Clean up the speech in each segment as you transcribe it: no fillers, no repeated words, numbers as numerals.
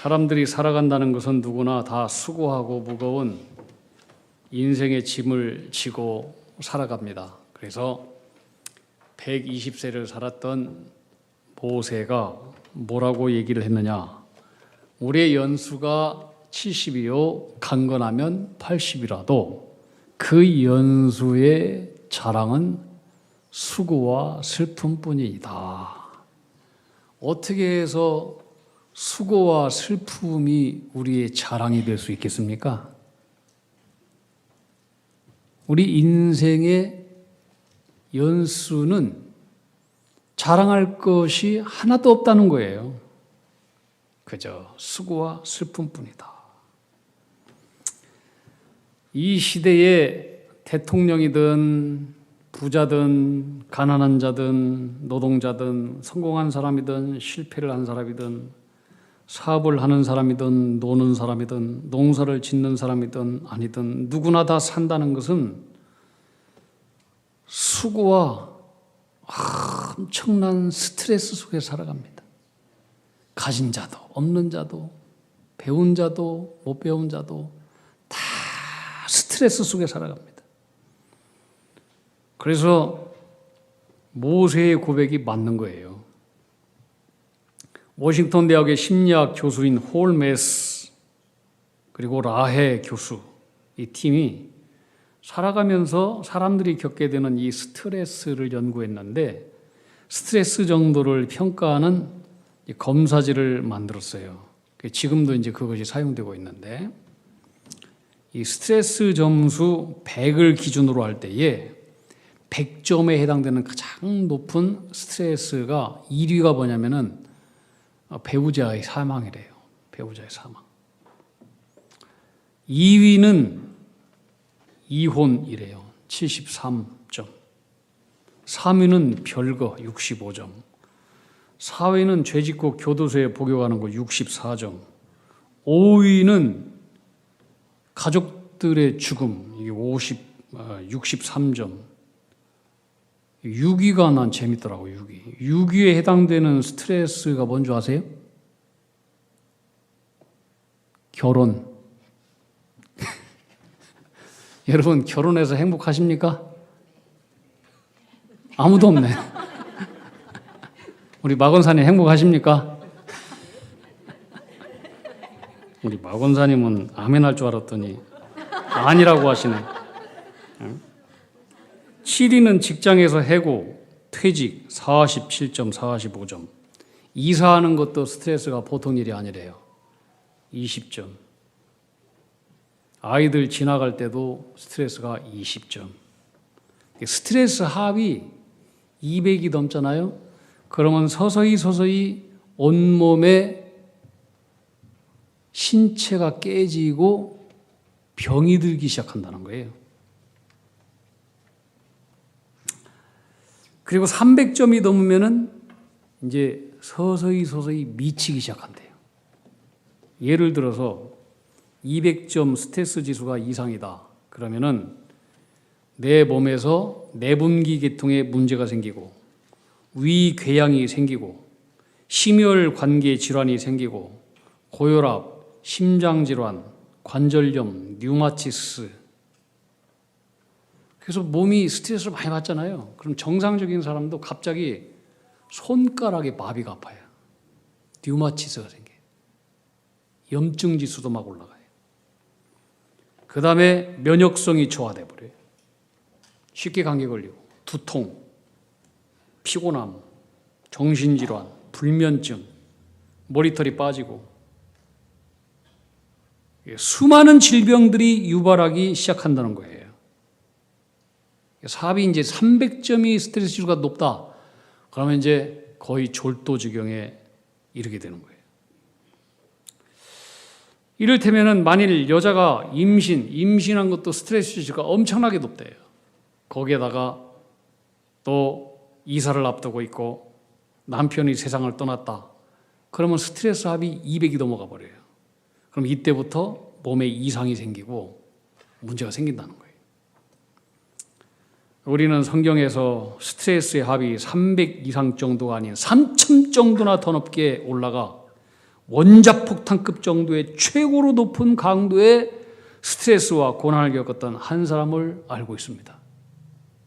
사람들이 살아간다는 것은 누구나 다 수고하고 무거운 인생의 짐을 지고 살아갑니다. 그래서 120세를 살았던 모세가 뭐라고 얘기를 했느냐? 우리의 연수가 70이요 강건하면 80이라도 그 연수의 자랑은 수고와 슬픔뿐이다. 어떻게 해서 수고와 슬픔이 우리의 자랑이 될 수 있겠습니까? 우리 인생의 연수는 자랑할 것이 하나도 없다는 거예요. 그저 수고와 슬픔뿐이다. 이 시대에 대통령이든 부자든 가난한 자든 노동자든 성공한 사람이든 실패를 한 사람이든 사업을 하는 사람이든 노는 사람이든 농사를 짓는 사람이든 아니든 누구나 다 산다는 것은 수고와 엄청난 스트레스 속에 살아갑니다. 가진 자도 없는 자도 배운 자도 못 배운 자도 다 스트레스 속에 살아갑니다. 그래서 모세의 고백이 맞는 거예요. 워싱턴 대학의 심리학 교수인 홀메스 그리고 라해 교수 이 팀이 살아가면서 사람들이 겪게 되는 이 스트레스를 연구했는데 스트레스 정도를 평가하는 검사지를 만들었어요. 지금도 이제 그것이 사용되고 있는데 이 스트레스 점수 100을 기준으로 할 때에 100점에 해당되는 가장 높은 스트레스가 1위가 뭐냐면은 배우자의 사망이래요. 배우자의 사망. 2위는 이혼이래요. 73점. 3위는 별거 65점. 4위는 죄 짓고 교도소에 복역하는 거 64점. 5위는 가족들의 죽음 이게 63점. 6위가 난 재밌더라고. 6위에 해당되는 스트레스가 뭔지 아세요? 결혼. 여러분 결혼해서 행복하십니까? 아무도 없네. 우리 마 권사님 행복하십니까? 우리 마 권사님은 아멘 할 줄 알았더니 아니라고 하시네. 7위는 직장에서 해고, 퇴직 47점, 45점. 이사하는 것도 스트레스가 보통 일이 아니래요. 20점. 아이들 지나갈 때도 스트레스가 20점. 스트레스 합이 200이 넘잖아요. 그러면 서서히 온몸에 신체가 깨지고 병이 들기 시작한다는 거예요. 그리고 300점이 넘으면은 이제 서서히 미치기 시작한대요. 예를 들어서 200점 스트레스 지수가 이상이다. 그러면은 내 몸에서 내분기 계통에 문제가 생기고 위궤양이 생기고 심혈관계 질환이 생기고 고혈압, 심장질환, 관절염, 류마티스. 그래서 몸이 스트레스를 많이 받잖아요. 그럼 정상적인 사람도 갑자기 손가락에 마비가 아파요. 류마티스가 생겨요. 염증 지수도 막 올라가요. 그 다음에 면역성이 저하돼 버려요. 쉽게 감기 걸리고 두통, 피곤함, 정신질환, 불면증, 머리털이 빠지고 수많은 질병들이 유발하기 시작한다는 거예요. 사업이 이제 300점이 스트레스 지수가 높다. 그러면 이제 거의 졸도 지경에 이르게 되는 거예요. 이를테면은 만일 여자가 임신한 것도 스트레스 지수가 엄청나게 높대요. 거기에다가 또 이사를 앞두고 있고 남편이 세상을 떠났다. 그러면 스트레스 합이 200이 넘어가 버려요. 그럼 이때부터 몸에 이상이 생기고 문제가 생긴다는 거예요. 우리는 성경에서 스트레스의 합이 300 이상 정도가 아닌 3000 정도나 더 높게 올라가 원자폭탄급 정도의 최고로 높은 강도의 스트레스와 고난을 겪었던 한 사람을 알고 있습니다.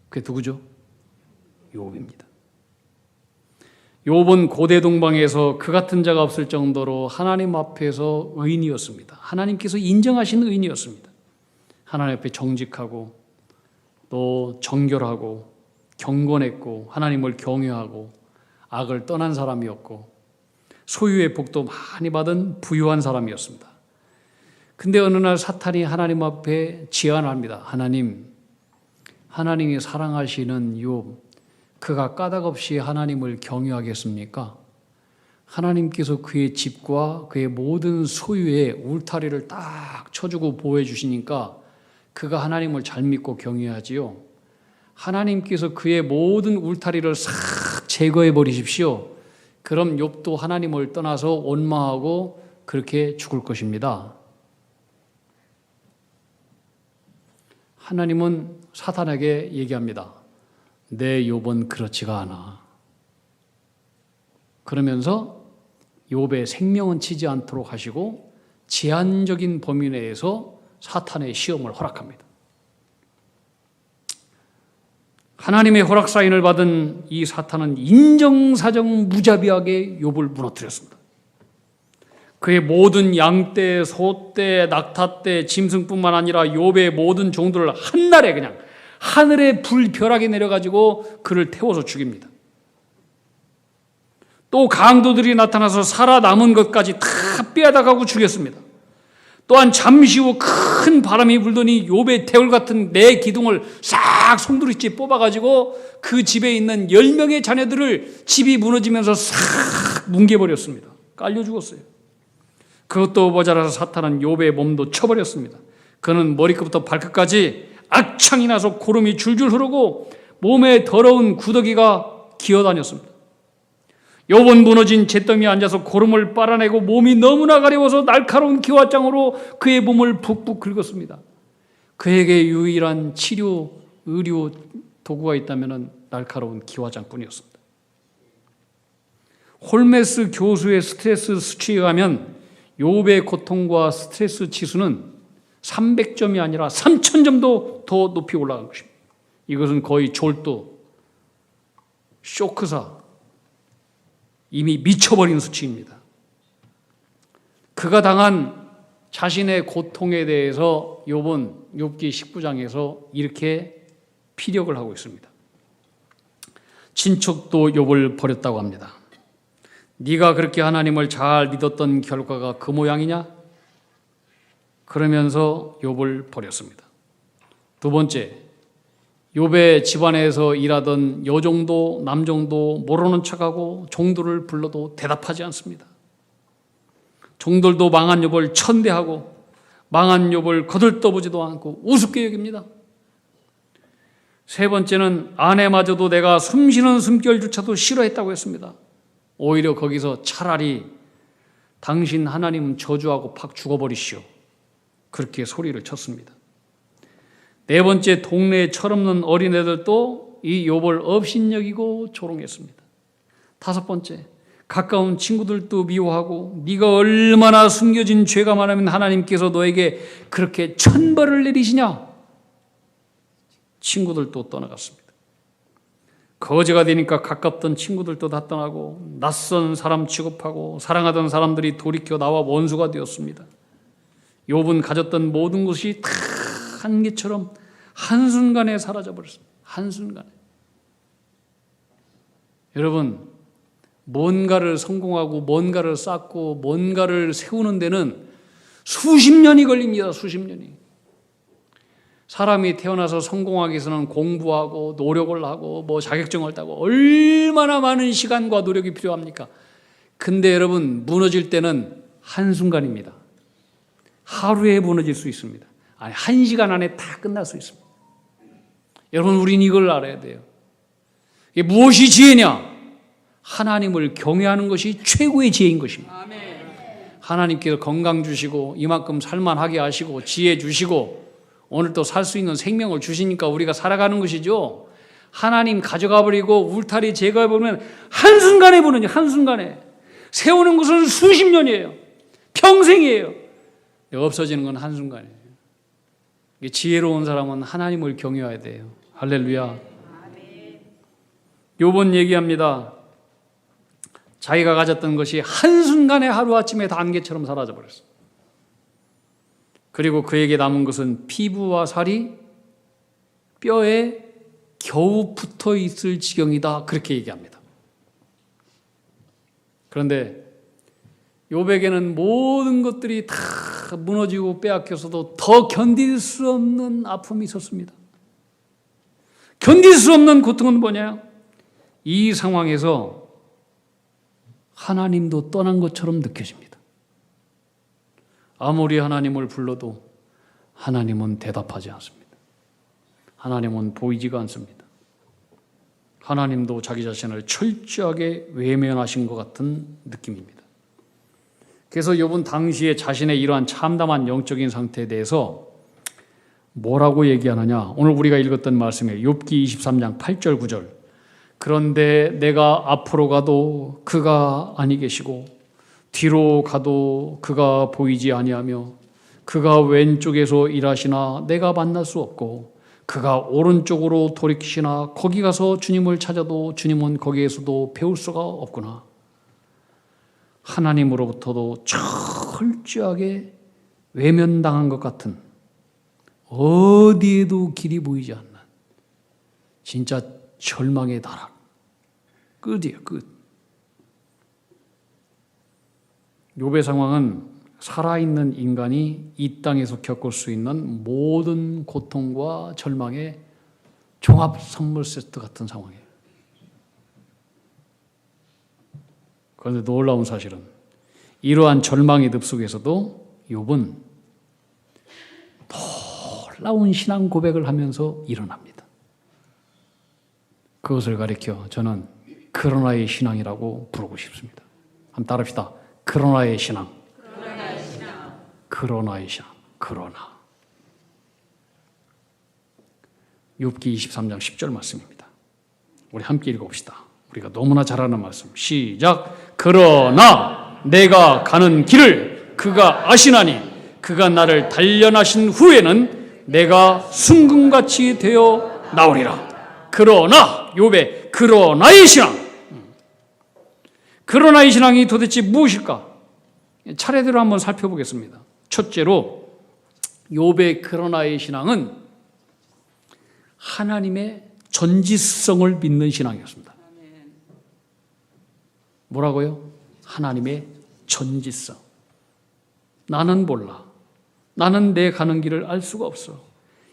그게 누구죠? 욥입니다. 욥은 고대 동방에서 그 같은 자가 없을 정도로 하나님 앞에서 의인이었습니다. 하나님께서 인정하신 의인이었습니다. 하나님 앞에 정직하고 또 정결하고 경건했고 하나님을 경외하고 악을 떠난 사람이었고 소유의 복도 많이 받은 부유한 사람이었습니다. 근데 어느 날 사탄이 하나님 앞에 제안합니다. 하나님이 사랑하시는 욥, 그가 까닭없이 하나님을 경외하겠습니까? 하나님께서 그의 집과 그의 모든 소유의 울타리를 딱 쳐주고 보호해 주시니까 그가 하나님을 잘 믿고 경외하지요. 하나님께서 그의 모든 울타리를 싹 제거해 버리십시오. 그럼 욥도 하나님을 떠나서 원망하고 그렇게 죽을 것입니다. 하나님은 사탄에게 얘기합니다. 내 욥은 그렇지가 않아. 그러면서 욥의 생명은 치지 않도록 하시고 제한적인 범위 내에서 사탄의 시험을 허락합니다. 하나님의 허락 사인을 받은 이 사탄은 인정사정 무자비하게 욥을 무너뜨렸습니다. 그의 모든 양떼, 소떼, 낙타떼, 짐승뿐만 아니라 욥의 모든 종들을 한날에 그냥 하늘에 불벼락이 내려가지고 그를 태워서 죽입니다. 또 강도들이 나타나서 살아남은 것까지 다 빼앗아가고 죽였습니다. 또한 잠시 후 큰 바람이 불더니 욥의 태울 같은 네 기둥을 싹 송두리째 뽑아가지고 그 집에 있는 10명의 자녀들을 집이 무너지면서 싹 뭉개버렸습니다. 깔려 죽었어요. 그것도 모자라서 사탄은 욥의 몸도 쳐버렸습니다. 그는 머리끝부터 발끝까지 악창이 나서 고름이 줄줄 흐르고 몸에 더러운 구더기가 기어다녔습니다. 욥은 무너진 잿더미에 앉아서 고름을 빨아내고 몸이 너무나 가려워서 날카로운 기와장으로 그의 몸을 푹푹 긁었습니다. 그에게 유일한 치료, 의료 도구가 있다면 날카로운 기와장뿐이었습니다. 홀메스 교수의 스트레스 수치에 의하면 욥의 고통과 스트레스 지수는 300점이 아니라 3000점도 더 높이 올라간 것입니다. 이것은 거의 졸도, 쇼크사, 이미 미쳐버린 수치입니다. 그가 당한 자신의 고통에 대해서 욥은 욥기 19장에서 이렇게 피력을 하고 있습니다. 친척도 욥을 버렸다고 합니다. 네가 그렇게 하나님을 잘 믿었던 결과가 그 모양이냐? 그러면서 욥을 버렸습니다. 두 번째, 욥의 집안에서 일하던 여종도 남종도 모르는 척하고 종들을 불러도 대답하지 않습니다. 종들도 망한 욥을 천대하고 망한 욥을 거들떠보지도 않고 우습게 여깁니다. 세 번째는 아내마저도 내가 숨쉬는 숨결조차도 싫어했다고 했습니다. 오히려 거기서 차라리 당신 하나님 저주하고 팍 죽어버리시오. 그렇게 소리를 쳤습니다. 네 번째, 동네에 철없는 어린애들도 이 욥을 업신여기고 조롱했습니다. 다섯 번째, 가까운 친구들도 미워하고 네가 얼마나 숨겨진 죄가 많으면 하나님께서 너에게 그렇게 천벌을 내리시냐? 친구들도 떠나갔습니다. 거지가 되니까 가깝던 친구들도 다 떠나고 낯선 사람 취급하고 사랑하던 사람들이 돌이켜 나와 원수가 되었습니다. 욥은 가졌던 모든 것이 다 한계처럼 한순간에 사라져버렸습니다. 한순간에. 여러분, 뭔가를 성공하고 뭔가를 쌓고 뭔가를 세우는 데는 수십 년이 걸립니다. 수십 년이. 사람이 태어나서 성공하기 위해서는 공부하고 노력을 하고 뭐 자격증을 따고 얼마나 많은 시간과 노력이 필요합니까? 근데 여러분, 무너질 때는 한순간입니다. 하루에 무너질 수 있습니다. 아니, 1시간 안에 다 끝날 수 있습니다. 여러분, 우린 이걸 알아야 돼요. 이게 무엇이 지혜냐? 하나님을 경외하는 것이 최고의 지혜인 것입니다. 하나님께서 건강 주시고 이만큼 살만하게 하시고 지혜 주시고 오늘 또 살 수 있는 생명을 주시니까 우리가 살아가는 것이죠. 하나님 가져가 버리고 울타리 제거해 보면 한순간에 무너져. 한순간에. 세우는 것은 수십 년이에요. 평생이에요. 없어지는 건 한순간이에요. 지혜로운 사람은 하나님을 경외해야 돼요. 할렐루야. 욥은 얘기합니다. 자기가 가졌던 것이 한순간에 하루아침에 다 안개처럼 사라져버렸어요. 그리고 그에게 남은 것은 피부와 살이 뼈에 겨우 붙어 있을 지경이다. 그렇게 얘기합니다. 그런데 욥에게는 모든 것들이 다 무너지고 빼앗겨서도 더 견딜 수 없는 아픔이 있었습니다. 견딜 수 없는 고통은 뭐냐? 이 상황에서 하나님도 떠난 것처럼 느껴집니다. 아무리 하나님을 불러도 하나님은 대답하지 않습니다. 하나님은 보이지가 않습니다. 하나님도 자기 자신을 철저하게 외면하신 것 같은 느낌입니다. 그래서 욥은 당시에 자신의 이러한 참담한 영적인 상태에 대해서 뭐라고 얘기하느냐? 오늘 우리가 읽었던 말씀이에요. 욥기 23장 8절 9절. 그런데 내가 앞으로 가도 그가 아니 계시고 뒤로 가도 그가 보이지 아니하며 그가 왼쪽에서 일하시나 내가 만날 수 없고 그가 오른쪽으로 돌이키시나 거기 가서 주님을 찾아도 주님은 거기에서도 배울 수가 없구나. 하나님으로부터도 철저하게 외면당한 것 같은 어디에도 길이 보이지 않는 진짜 절망의 나락. 끝이에요, 끝. 욥의 상황은 살아있는 인간이 이 땅에서 겪을 수 있는 모든 고통과 절망의 종합 선물 세트 같은 상황이에요. 그런데 놀라운 사실은 이러한 절망의 늪속에서도 욥은 놀라운 신앙 고백을 하면서 일어납니다. 그것을 가리켜 저는 그러나의 신앙이라고 부르고 싶습니다. 한번 따라합시다. 그러나의 신앙. 그러나의 신앙. 그러나. 욥기 23장 10절 말씀입니다. 우리 함께 읽어봅시다. 우리가 너무나 잘 아는 말씀. 시작. 그러나 내가 가는 길을 그가 아시나니 그가 나를 단련하신 후에는 내가 순금같이 되어 나오리라. 그러나 욥의 그러나의 신앙. 그러나의 신앙이 도대체 무엇일까? 차례대로 한번 살펴보겠습니다. 첫째로 욥의 그러나의 신앙은 하나님의 전지성을 믿는 신앙이었습니다. 뭐라고요? 하나님의 전지성. 나는 몰라. 나는 내 가는 길을 알 수가 없어.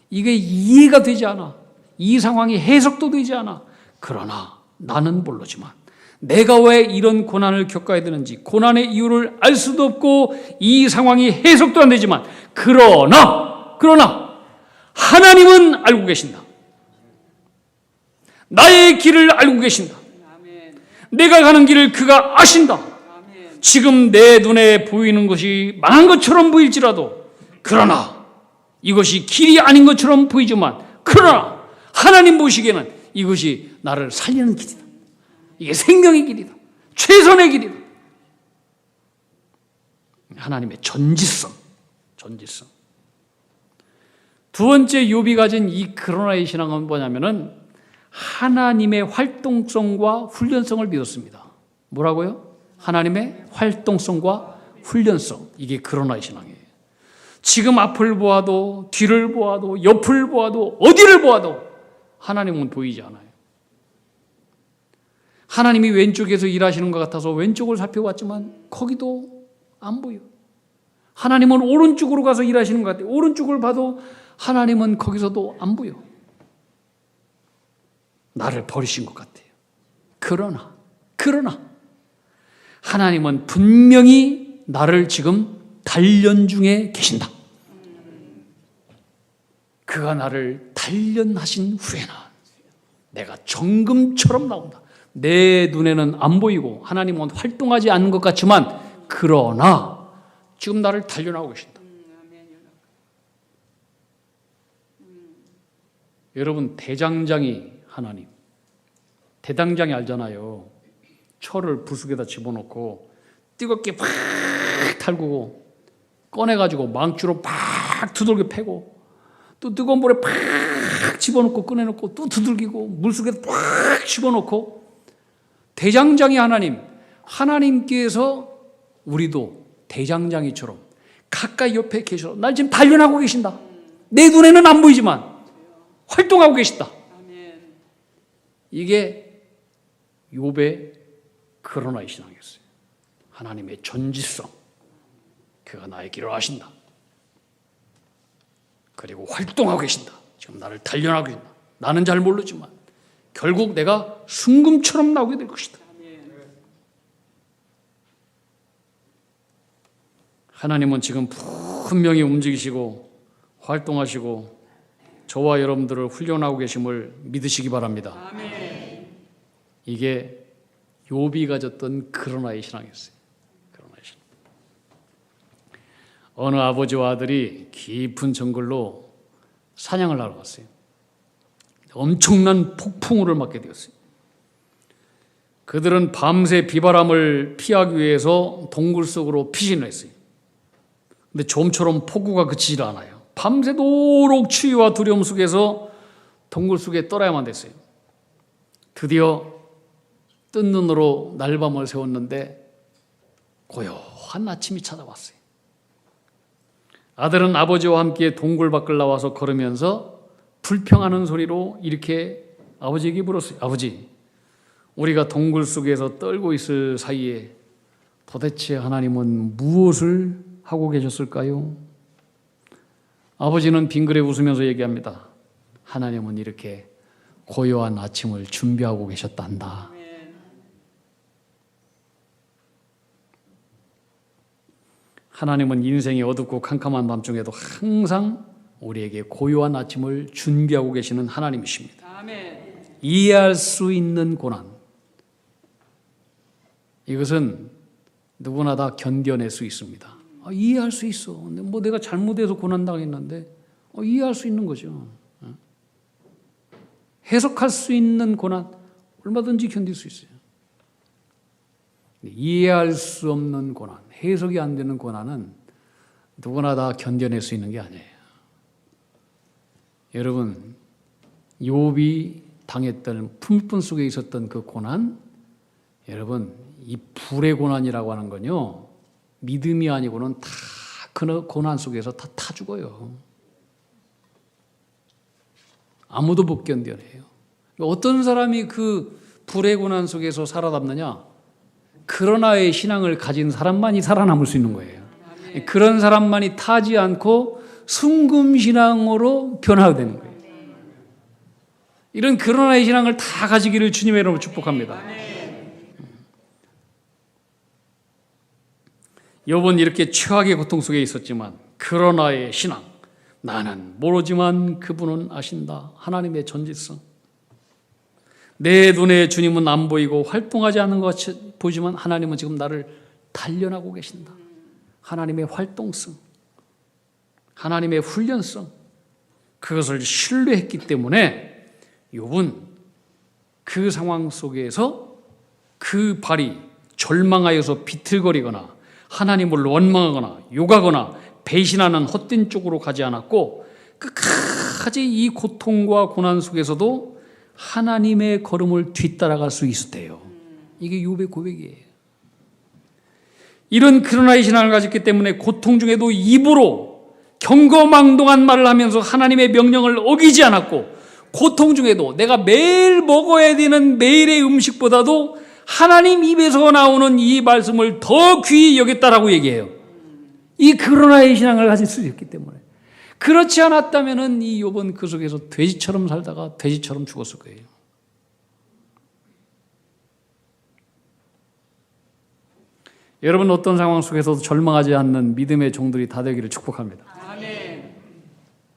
이게 이해가 되지 않아. 이 상황이 해석도 되지 않아. 그러나 나는 모르지만 내가 왜 이런 고난을 겪어야 되는지 고난의 이유를 알 수도 없고 이 상황이 해석도 안 되지만 그러나 하나님은 알고 계신다. 나의 길을 알고 계신다. 내가 가는 길을 그가 아신다. 지금 내 눈에 보이는 것이 망한 것처럼 보일지라도 그러나 이것이 길이 아닌 것처럼 보이지만 그러나 하나님 보시기에는 이것이 나를 살리는 길이다. 이게 생명의 길이다. 최선의 길이다. 하나님의 전지성. 두 번째 욥이 가진 이 그러나의 신앙은 뭐냐면은 하나님의 활동성과 훈련성을 믿었습니다. 뭐라고요? 하나님의 활동성과 훈련성. 이게 그러나의 신앙이에요. 지금 앞을 보아도 뒤를 보아도 옆을 보아도 어디를 보아도 하나님은 보이지 않아요. 하나님이 왼쪽에서 일하시는 것 같아서 왼쪽을 살펴봤지만 거기도 안 보여. 하나님은 오른쪽으로 가서 일하시는 것 같아요. 오른쪽을 봐도 하나님은 거기서도 안 보여. 나를 버리신 것 같아요. 그러나 하나님은 분명히 나를 지금 단련 중에 계신다. 그가 나를 단련하신 후에는 내가 정금처럼 나온다. 내 눈에는 안 보이고 하나님은 활동하지 않는 것 같지만 그러나 지금 나를 단련하고 계신다. 여러분 대장장이 하나님. 대장장이 알잖아요. 철을 부숙에다 집어넣고 뜨겁게 팍 달구고 꺼내가지고 망치로 팍 두들겨 패고 또 뜨거운 물에 팍 집어넣고 꺼내놓고 또 두들기고 물속에 팍 집어넣고 대장장이 하나님께서 우리도 대장장이처럼 가까이 옆에 계셔 날 지금 단련하고 계신다. 내 눈에는 안 보이지만 활동하고 계신다. 이게 욥의 그러나의 신앙이었어요. 하나님의 전지성, 그가 나의 길을 아신다. 그리고 활동하고 계신다. 지금 나를 단련하고 계신다. 나는 잘 모르지만 결국 내가 순금처럼 나오게 될 것이다. 하나님은 지금 분명히 움직이시고 활동하시고 저와 여러분들을 훈련하고 계심을 믿으시기 바랍니다. 이게 욥이 가졌던 그러나의 신앙이었어요. 그러나의 신앙. 어느 아버지와 아들이 깊은 정글로 사냥을 하러 갔어요. 엄청난 폭풍우를 맞게 되었어요. 그들은 밤새 비바람을 피하기 위해서 동굴 속으로 피신을 했어요. 근데 좀처럼 폭우가 그치질 않아요. 밤새도록 추위와 두려움 속에서 동굴 속에 떨어야만 됐어요. 드디어 뜬 눈으로 날밤을 새웠는데 고요한 아침이 찾아왔어요. 아들은 아버지와 함께 동굴 밖을 나와서 걸으면서 불평하는 소리로 이렇게 아버지에게 물었어요. 아버지, 우리가 동굴 속에서 떨고 있을 사이에 도대체 하나님은 무엇을 하고 계셨을까요? 아버지는 빙그레 웃으면서 얘기합니다. 하나님은 이렇게 고요한 아침을 준비하고 계셨단다. 하나님은 인생이 어둡고 캄캄한 밤중에도 항상 우리에게 고요한 아침을 준비하고 계시는 하나님이십니다. 이해할 수 있는 고난, 이것은 누구나 다 견뎌낼 수 있습니다. 이해할 수 있어. 뭐 내가 잘못해서 고난당했는데 이해할 수 있는 거죠. 해석할 수 있는 고난 얼마든지 견딜 수 있어요. 이해할 수 없는 고난, 해석이 안 되는 고난은 누구나 다 견뎌낼 수 있는 게 아니에요. 여러분, 욥이 당했던 품꾼 속에 있었던 그 고난, 여러분, 이 불의 고난이라고 하는 건요, 믿음이 아니고는 다 그 고난 속에서 다 타 죽어요. 아무도 못 견뎌내요. 어떤 사람이 그 불의 고난 속에서 살아남느냐? 그러나의 신앙을 가진 사람만이 살아남을 수 있는 거예요. 그런 사람만이 타지 않고 순금신앙으로 변화되는 거예요. 이런 그러나의 신앙을 다 가지기를 주님의 이름으로 축복합니다. 욥은 이렇게 최악의 고통 속에 있었지만 그러나의 신앙, 나는 모르지만 그분은 아신다. 하나님의 전지성. 내 눈에 주님은 안 보이고 활동하지 않는 것 같이 보이지만 하나님은 지금 나를 단련하고 계신다. 하나님의 활동성, 하나님의 훈련성, 그것을 신뢰했기 때문에 욥은 그 상황 속에서 그 발이 절망하여서 비틀거리거나 하나님을 원망하거나 욕하거나 배신하는 헛된 쪽으로 가지 않았고 끝까지 이 고통과 고난 속에서도 하나님의 걸음을 뒤따라갈 수 있었대요. 이게 욥의 고백이에요. 이런 그러나의 신앙을 가졌기 때문에 고통 중에도 입으로 경거망동한 말을 하면서 하나님의 명령을 어기지 않았고, 고통 중에도 내가 매일 먹어야 되는 매일의 음식보다도 하나님 입에서 나오는 이 말씀을 더 귀히 여겼다라고 얘기해요. 이 그러나의 신앙을 가질 수 있기 때문에. 그렇지 않았다면 이 욥은 그 속에서 돼지처럼 살다가 돼지처럼 죽었을 거예요. 여러분, 어떤 상황 속에서도 절망하지 않는 믿음의 종들이 다 되기를 축복합니다. 아멘.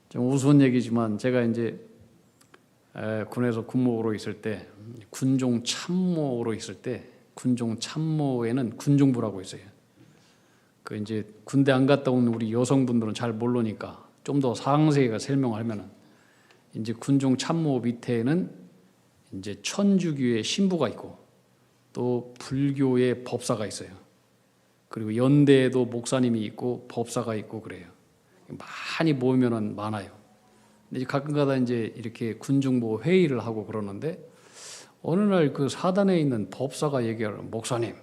좀 우스운 얘기지만 제가 이제 군에서 군목으로 있을 때, 군종 참모로 있을 때, 군종 참모에는 군종부라고 있어요. 그 이제 군대 안 갔다 온 우리 여성분들은 잘 모르니까 좀 더 상세하게 설명하면은, 이제 군종 참모 밑에는 이제 천주교의 신부가 있고 또 불교의 법사가 있어요. 그리고 연대에도 목사님이 있고 법사가 있고 그래요. 많이 모이면은 많아요. 근데 가끔가다 이제 이렇게 군중보 회의를 하고 그러는데 어느 날 그 사단에 있는 법사가 얘기하는, 목사님,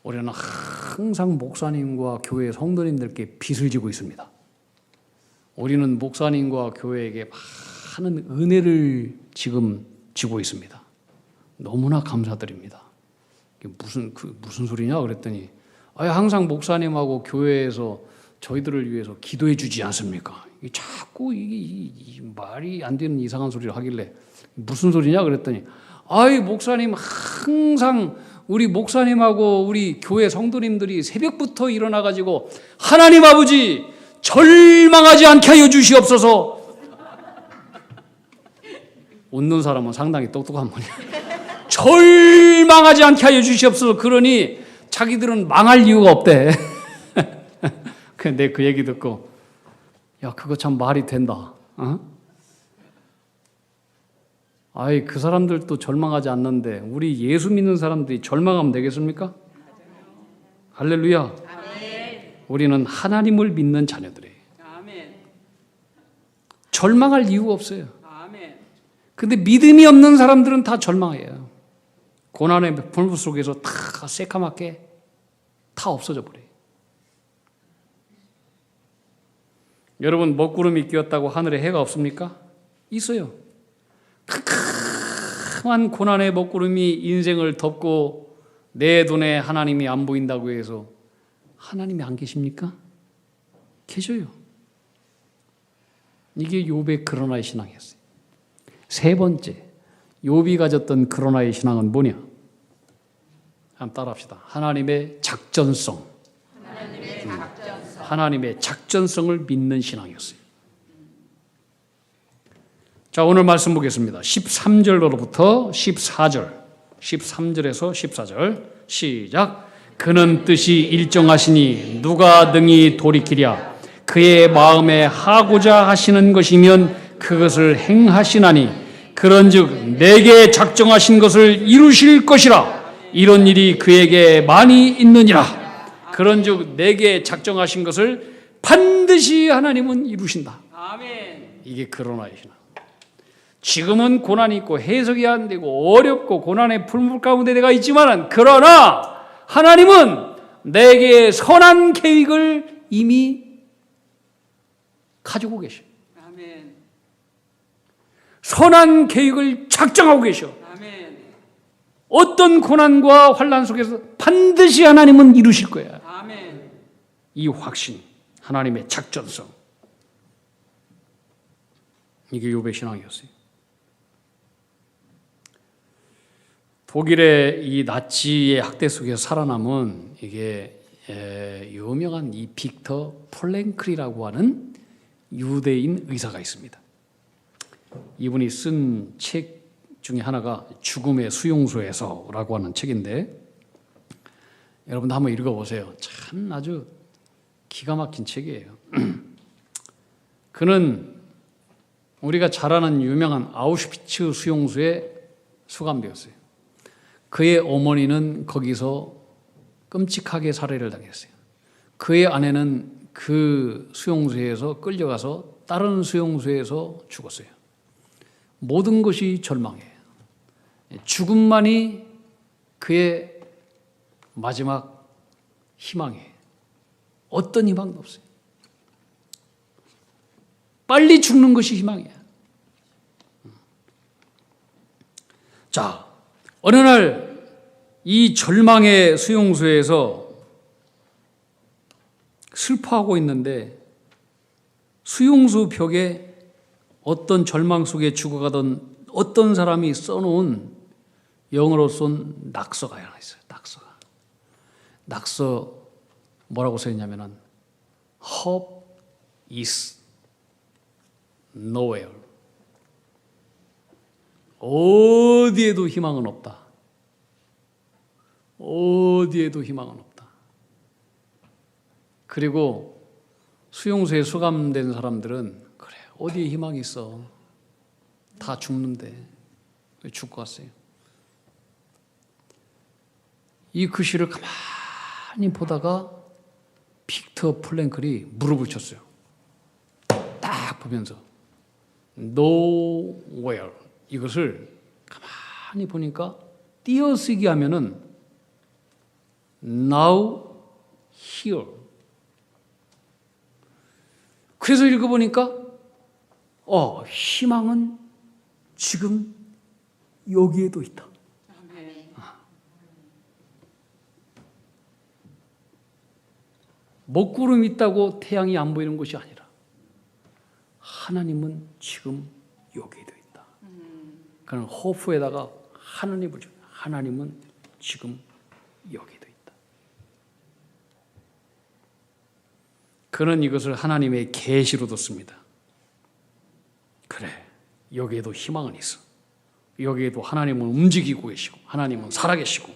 우리는 항상 목사님과 교회 성도님들께 빚을 지고 있습니다. 우리는 목사님과 교회에게 많은 은혜를 지금 지고 있습니다. 너무나 감사드립니다. 무슨 소리냐 그랬더니, 항상 목사님하고 교회에서 저희들을 위해서 기도해 주지 않습니까? 자꾸 이 말이 안 되는 이상한 소리를 하길래 무슨 소리냐 그랬더니, 목사님 항상 우리 목사님하고 우리 교회 성도님들이 새벽부터 일어나가지고 하나님 아버지 절망하지 않게 하여 주시옵소서. 웃는 사람은 상당히 똑똑한 분이야. 절망하지 않게 하여 주시옵소서. 그러니 자기들은 망할 이유가 없대. 근데 그 얘기 듣고, 야, 그거 참 말이 된다. 그 사람들도 절망하지 않는데 우리 예수 믿는 사람들이 절망하면 되겠습니까? 할렐루야. 아멘. 우리는 하나님을 믿는 자녀들이에요. 아멘. 절망할 이유가 없어요. 아멘. 근데 믿음이 없는 사람들은 다 절망해요. 고난의 불 속에서 다 새까맣게 다 없어져 버려요. 여러분, 먹구름이 끼었다고 하늘에 해가 없습니까? 있어요. 큰 고난의 먹구름이 인생을 덮고 내 눈에 하나님이 안 보인다고 해서 하나님이 안 계십니까? 계셔요. 이게 욥의 그러나의 신앙이었어요. 세 번째, 욥이 가졌던 그러나의 신앙은 뭐냐? 한번 따라합시다. 하나님의 작전성. 하나님의 작전성을 믿는 신앙이었어요. 자, 오늘 말씀 보겠습니다. 13절로부터 14절, 13절에서 14절 시작. 그는 뜻이 일정하시니 누가 능히 돌이키랴. 그의 마음에 하고자 하시는 것이면 그것을 행하시나니 그런즉 내게 작정하신 것을 이루실 것이라. 이런 일이 그에게 많이 있느니라. 그런즉 내게 작정하신 것을 반드시 하나님은 이루신다. 아멘. 이게 그러나의 신앙. 지금은 고난이 있고 해석이 안 되고 어렵고 고난의 풀물 가운데 내가 있지만, 그러나 하나님은 내게 선한 계획을 이미 가지고 계셔. 아멘. 선한 계획을 작정하고 계셔. 아멘. 어떤 고난과 환난 속에서 반드시 하나님은 이루실 거야. 아멘. 이 확신, 하나님의 작전성, 이게 욥의 신앙이었어요. 독일의 이 나치의 학대 속에서 살아남은 이게 유명한 이 빅터 폴랭클이라고 하는 유대인 의사가 있습니다. 이분이 쓴 책 중에 하나가 죽음의 수용소에서라고 하는 책인데, 여러분도 한번 읽어보세요. 참 아주 기가 막힌 책이에요. 그는 우리가 잘 아는 유명한 아우슈비츠 수용소에 수감되었어요. 그의 어머니는 거기서 끔찍하게 살해를 당했어요. 그의 아내는 그 수용소에서 끌려가서 다른 수용소에서 죽었어요. 모든 것이 절망이에요. 죽음만이 그의 마지막 희망이에요. 어떤 희망도 없어요. 빨리 죽는 것이 희망이에요. 자, 어느 날 이 절망의 수용소에서 슬퍼하고 있는데 수용소 벽에 어떤 절망 속에 죽어가던 어떤 사람이 써놓은 영어로 쏜 낙서가 하나 있어요. 낙서 뭐라고 써있냐면은 Hope is nowhere. 어디에도 희망은 없다. 어디에도 희망은 없다. 그리고 수용소에 수감된 사람들은, 그래, 어디에 희망이 있어? 다 죽는데 왜 죽고 왔어요? 이 글씨를 가만히 가만히 보다가 빅터 플랭클이 무릎을 쳤어요. 딱 보면서 nowhere 이것을 가만히 보니까 띄어쓰기 하면은 now here. 그래서 읽어보니까 희망은 지금 여기에도 있다. 먹구름이 있다고 태양이 안 보이는 것이 아니라 하나님은 지금 여기에도 있다. 그는 호프에다가 하나님을 줍니다. 하나님은 지금 여기에도 있다. 그는 이것을 하나님의 계시로 뒀습니다. 그래, 여기에도 희망은 있어. 여기에도 하나님은 움직이고 계시고 하나님은 살아계시고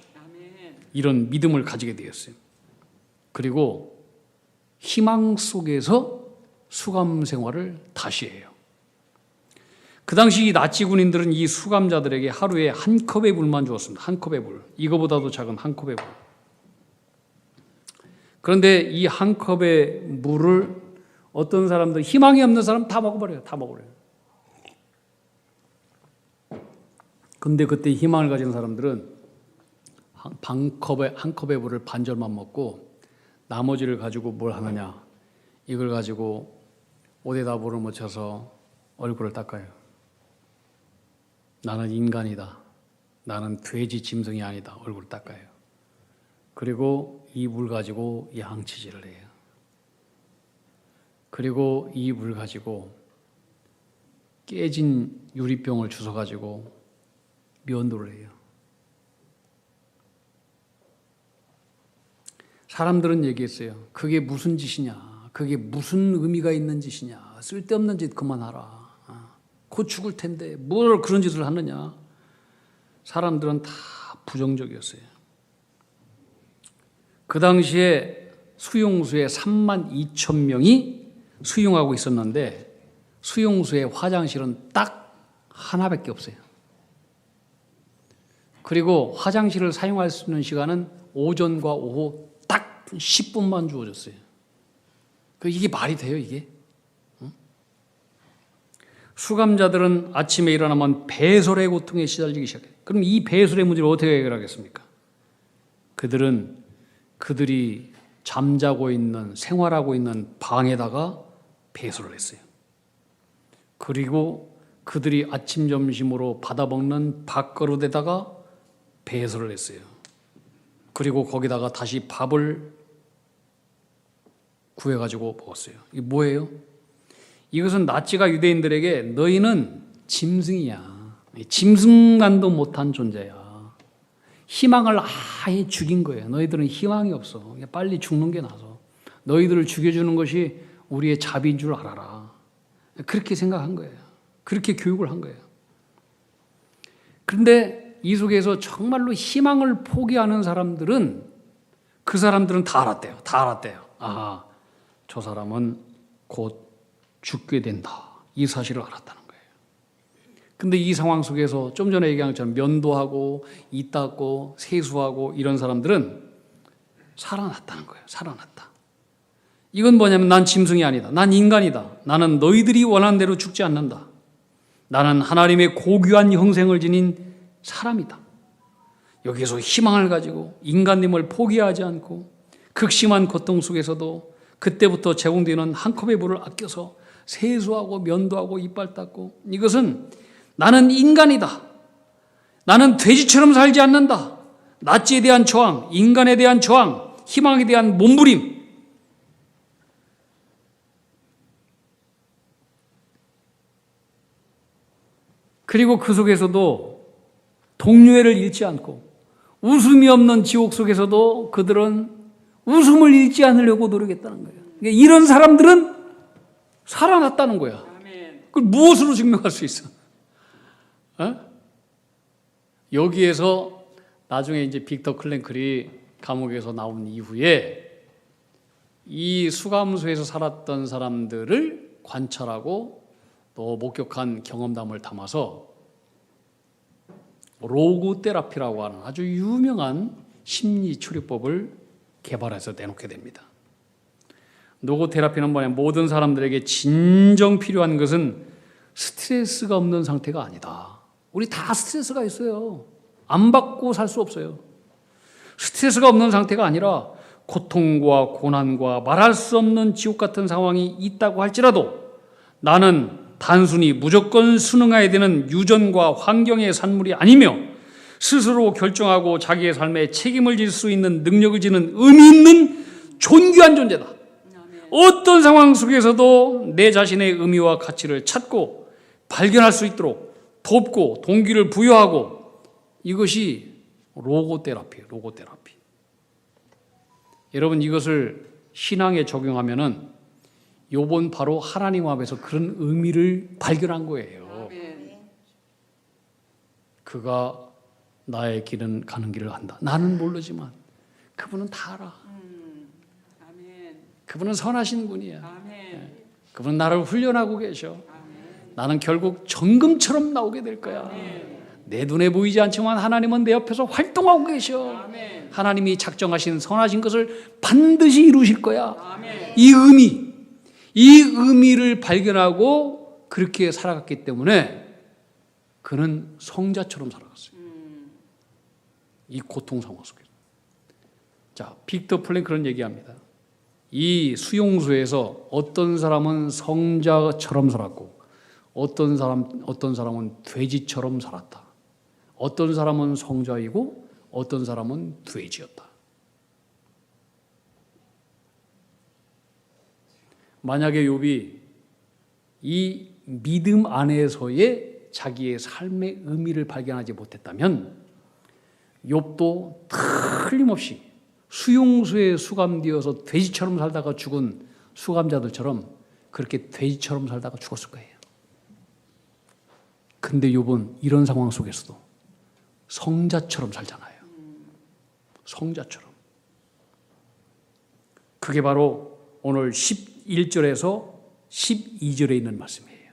이런 믿음을 가지게 되었어요. 그리고 희망 속에서 수감 생활을 다시 해요. 그 당시 이 나치 군인들은 이 수감자들에게 하루에 한 컵의 물만 주었습니다. 한 컵의 물. 이거보다도 작은 한 컵의 물. 그런데 이 한 컵의 물을 어떤 사람들, 희망이 없는 사람 다 먹어버려요. 다 먹어버려요. 근데 그때 희망을 가진 사람들은 한 컵의 물을 반절만 먹고 나머지를 가지고 뭘 하느냐, 이걸 가지고 옷에다 물을 묻혀서 얼굴을 닦아요. 나는 인간이다. 나는 돼지 짐승이 아니다. 얼굴을 닦아요. 그리고 이 물 가지고 양치질을 해요. 그리고 이 물 가지고 깨진 유리병을 주워 가지고 면도를 해요. 사람들은 얘기했어요. 그게 무슨 짓이냐? 그게 무슨 의미가 있는 짓이냐? 쓸데없는 짓 그만하라. 곧 죽을 텐데 뭘 그런 짓을 하느냐? 사람들은 다 부정적이었어요. 그 당시에 수용소에 32,000명이 수용하고 있었는데 수용소의 화장실은 딱 하나밖에 없어요. 그리고 화장실을 사용할 수 있는 시간은 오전과 오후 딱 10분만 주어졌어요. 이게 말이 돼요, 이게? 수감자들은 아침에 일어나면 배설의 고통에 시달리기 시작해요. 그럼 이 배설의 문제를 어떻게 해결하겠습니까? 그들이 잠자고 있는, 생활하고 있는 방에다가 배설을 했어요. 그리고 그들이 아침, 점심으로 받아먹는 밥그릇에다가 배설을 했어요. 그리고 거기다가 다시 밥을 구해가지고 먹었어요. 이게 뭐예요? 이것은 나치가 유대인들에게 너희는 짐승이야. 짐승만도 못한 존재야. 희망을 아예 죽인 거예요. 너희들은 희망이 없어. 빨리 죽는 게 나서. 너희들을 죽여주는 것이 우리의 자비인 줄 알아라. 그렇게 생각한 거예요. 그렇게 교육을 한 거예요. 그런데 이 속에서 정말로 희망을 포기하는 사람들은 그 사람들은 다 알았대요. 다 알았대요. 아, 저 사람은 곧 죽게 된다. 이 사실을 알았다는 거예요. 근데 이 상황 속에서 좀 전에 얘기한 것처럼 면도하고 이 닦고 세수하고 이런 사람들은 살아났다는 거예요. 살아났다. 이건 뭐냐면 난 짐승이 아니다. 난 인간이다. 나는 너희들이 원하는 대로 죽지 않는다. 나는 하나님의 고귀한 형상을 지닌 사람이다. 여기서 희망을 가지고 인간됨을 포기하지 않고 극심한 고통 속에서도 그때부터 제공되는 한 컵의 물을 아껴서 세수하고 면도하고 이빨 닦고 이것은 나는 인간이다. 나는 돼지처럼 살지 않는다. 나치에 대한 저항, 인간에 대한 저항, 희망에 대한 몸부림. 그리고 그 속에서도 동료애를 잃지 않고 웃음이 없는 지옥 속에서도 그들은 웃음을 잃지 않으려고 노력했다는 거예요. 그러니까 이런 사람들은 살아났다는 거야. 그걸 무엇으로 증명할 수 있어? 여기에서 나중에 이제 빅터 클랭클이 감옥에서 나온 이후에 이 수감소에서 살았던 사람들을 관찰하고 또 목격한 경험담을 담아서 로고 테라피라고 하는 아주 유명한 심리 치료법을 개발해서 내놓게 됩니다. 노고테라피는 뭐냐? 모든 사람들에게 진정 필요한 것은 스트레스가 없는 상태가 아니다. 우리 다 스트레스가 있어요. 안 받고 살 수 없어요. 스트레스가 없는 상태가 아니라 고통과 고난과 말할 수 없는 지옥 같은 상황이 있다고 할지라도 나는 단순히 무조건 순응해야 되는 유전과 환경의 산물이 아니며 스스로 결정하고 자기의 삶에 책임을 질 수 있는 능력을 지닌 의미 있는 존귀한 존재다. 어떤 상황 속에서도 내 자신의 의미와 가치를 찾고 발견할 수 있도록 돕고 동기를 부여하고, 이것이 로고테라피예요. 로고테라피. 여러분, 이것을 신앙에 적용하면은 요번 바로 하나님 앞에서 그런 의미를 발견한 거예요. 그가 나의 길은 가는 길을 안다. 나는 모르지만 그분은 다 알아. 그분은 선하신 분이야. 그분은 나를 훈련하고 계셔. 나는 결국 정금처럼 나오게 될 거야. 내 눈에 보이지 않지만 하나님은 내 옆에서 활동하고 계셔. 하나님이 작정하신 선하신 것을 반드시 이루실 거야. 이 의미를 발견하고 그렇게 살아갔기 때문에 그는 성자처럼 살아갔어요. 이 고통 상황 속에서. 자, 빅터 플랭크는 얘기합니다. 이 수용소에서 어떤 사람은 성자처럼 살았고 어떤 사람은 돼지처럼 살았다. 어떤 사람은 성자이고 어떤 사람은 돼지였다. 만약에 욥이 이 믿음 안에서의 자기의 삶의 의미를 발견하지 못했다면 욥도 틀림없이 수용소에 수감되어서 돼지처럼 살다가 죽은 수감자들처럼 그렇게 돼지처럼 살다가 죽었을 거예요. 근데 욥은 이런 상황 속에서도 성자처럼 살잖아요. 성자처럼. 그게 바로 오늘 11절에서 12절에 있는 말씀이에요.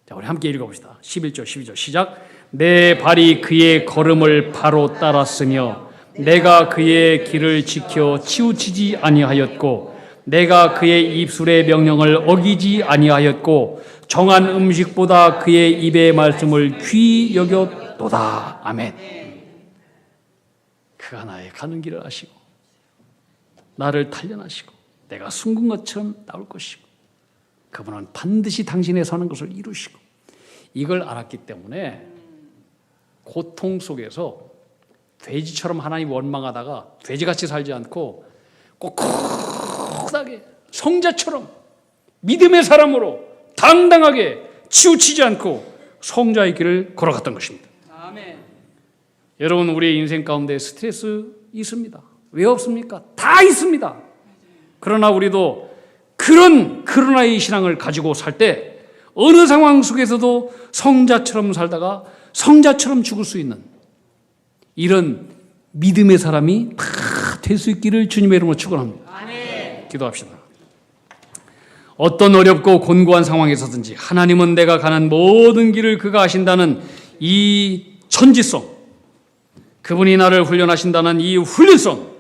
자, 우리 함께 읽어봅시다. 11절, 12절 시작. 내 발이 그의 걸음을 바로 따랐으며 내가 그의 길을 지켜 치우치지 아니하였고 내가 그의 입술의 명령을 어기지 아니하였고 정한 음식보다 그의 입의 말씀을 귀히 여겼도다. 아멘. 그가 나의 가는 길을 아시고 나를 단련하시고 내가 숨긴 것처럼 나올 것이고 그분은 반드시 당신의 사는 것을 이루시고, 이걸 알았기 때문에 고통 속에서 돼지처럼 하나님 원망하다가 돼지같이 살지 않고 꼿꼿하게 성자처럼 믿음의 사람으로 당당하게 치우치지 않고 성자의 길을 걸어갔던 것입니다. 아멘. 여러분, 우리의 인생 가운데 스트레스 있습니다. 왜 없습니까? 다 있습니다. 그러나 우리도 그런 그러나의 신앙을 가지고 살 때 어느 상황 속에서도 성자처럼 살다가 성자처럼 죽을 수 있는 이런 믿음의 사람이 다 될 수 있기를 주님의 이름으로 축원합니다. 아멘. 기도합시다. 어떤 어렵고 곤고한 상황에서든지 하나님은 내가 가는 모든 길을 그가 아신다는 이 천지성, 그분이 나를 훈련하신다는 이 훈련성,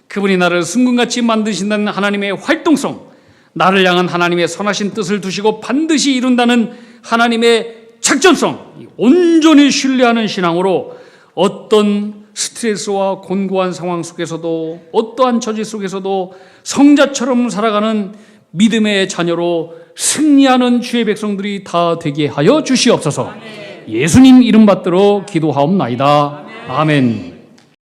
그분이 나를 순금같이 만드신다는 하나님의 활동성, 나를 향한 하나님의 선하신 뜻을 두시고 반드시 이룬다는 하나님의 작전성, 온전히 신뢰하는 신앙으로 어떤 스트레스와 곤고한 상황 속에서도 어떠한 처지 속에서도 성자처럼 살아가는 믿음의 자녀로 승리하는 주의 백성들이 다 되게 하여 주시옵소서. 예수님 이름 받들어 기도하옵나이다. 아멘.